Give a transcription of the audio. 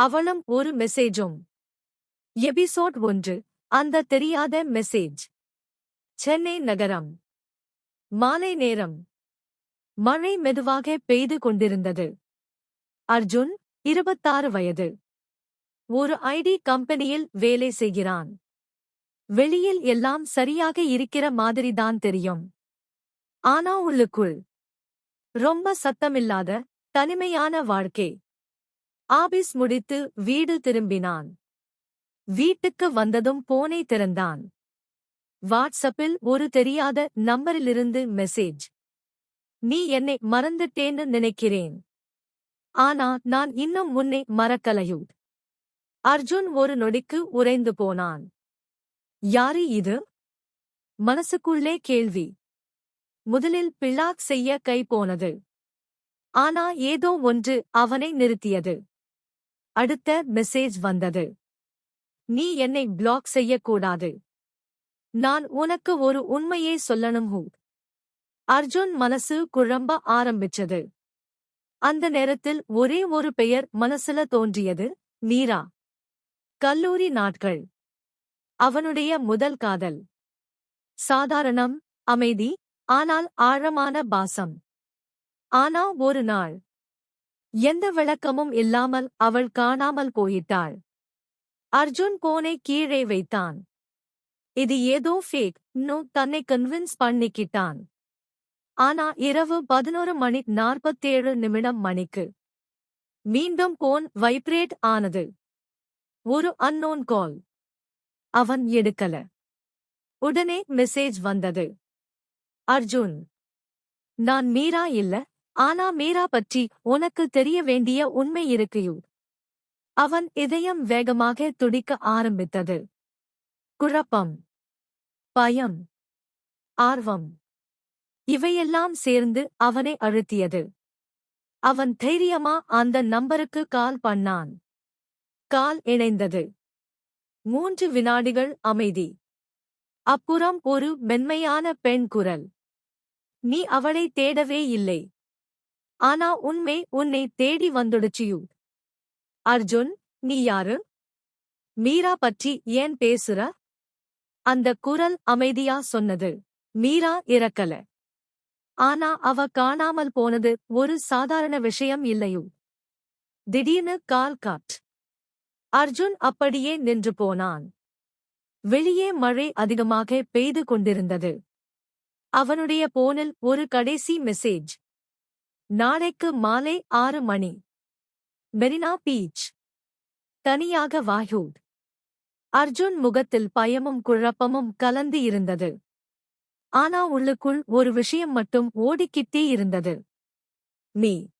அவளும் ஒரு மெசேஜும். எபிசோட் 1. அந்த தெரியாத மெசேஜ். சென்னை நகரம். மாலை நேரம். மழை மெதுவாக பெய்து கொண்டிருந்தது. அர்ஜுன், 26 வயது. ஒரு ஐடி கம்பெனியில் வேலை செய்கிறான். வெளியில் எல்லாம் சரியாக இருக்கிற மாதிரிதான் தெரியும். ஆனா உள்ளுக்குள் ரொம்ப சத்தமில்லாத, தனிமையான வாழ்க்கை. ஆபீஸ் முடித்து வீடு திரும்பினான். வீட்டுக்கு வந்ததும் போனை திறந்தான். வாட்ஸ்அப்பில் ஒரு தெரியாத நம்பரிலிருந்து மெசேஜ். நீ என்னை மறந்துட்டேன்னு நினைக்கிறேன். ஆனா நான் இன்னும் உன்னை மறக்கலையூ. அர்ஜுன் ஒரு நொடிக்கு உறைந்து போனான். யாரு இது? மனசுக்குள்ளே கேள்வி. முதலில் பிளாக் செய்ய கை போனது. ஆனா ஏதோ ஒன்று அவனை நிறுத்தியது. அடுத்த மெசேஜ் வந்தது. நீ என்னை பிளாக் செய்யக்கூடாது. நான் உனக்கு ஒரு உண்மையை சொல்லணும். அர்ஜுன் மனசு குழம்ப ஆரம்பிச்சது. அந்த நேரத்தில் ஒரே ஒரு பெயர் மனசுல தோன்றியது, மீரா. கல்லூரி நாட்கள். அவனுடைய முதல் காதல். சாதாரணம், அமைதி, ஆனால் ஆழமான பாசம். ஆனா ஒரு நாள் எந்த விளக்கமும் இல்லாமல் அவள் காணாமல் போயிட்டாள். அர்ஜுன் போனை கீழே வைத்தான். இது ஏதோ ஃபேக் தன்னை கன்வின்ஸ் பண்ணிக்கிட்டான். ஆனா இரவு 11:47 மணிக்கு மீண்டும் போன் வைப்ரேட் ஆனது. ஒரு அன்னோன் கால். அவன் எடுக்கல. உடனே மெசேஜ் வந்தது. அர்ஜுன், நான் மீரா இல்ல, ஆனா மீரா பற்றி உனக்கு தெரிய வேண்டிய உண்மை இருக்குயூ. அவன் இதயம் வேகமாக துடிக்க ஆரம்பித்தது. குழப்பம், பயம், ஆர்வம், இவையெல்லாம் சேர்ந்து அவனை அழுத்தியது. அவன் தைரியமா அந்த நம்பருக்கு கால் பண்ணான். கால் இணைந்தது. 3 வினாடிகள் அமைதி. அப்புறம் ஒரு மென்மையான பெண் குரல். நீ அவளை தேடவே இல்லை. ஆனா உண்மை உன்னை தேடி வந்துடுச்சியூ. அர்ஜுன், நீ யாரு? மீரா பற்றி ஏன் பேசுற? அந்த குரல் அமைதியா சொன்னது. மீரா இறக்கல. ஆனா அவ காணாமல் போனது ஒரு சாதாரண விஷயம் இல்லையூ. திடீர்னு கால் கட். அர்ஜுன் அப்படியே நின்று போனான். வெளியே மழை அதிகமாக பெய்து கொண்டிருந்தது. அவனுடைய போனில் ஒரு கடைசி மெசேஜ். நாளைக்கு மாலை 6 மணி. மெரினா பீச். தனியாக வாயூ. அர்ஜுன் முகத்தில் பயமும் குழப்பமும் கலந்து இருந்தது. ஆனா உள்ளுக்குள் ஒரு விஷயம் மட்டும் ஓடிக்கிட்டே இருந்தது. நீ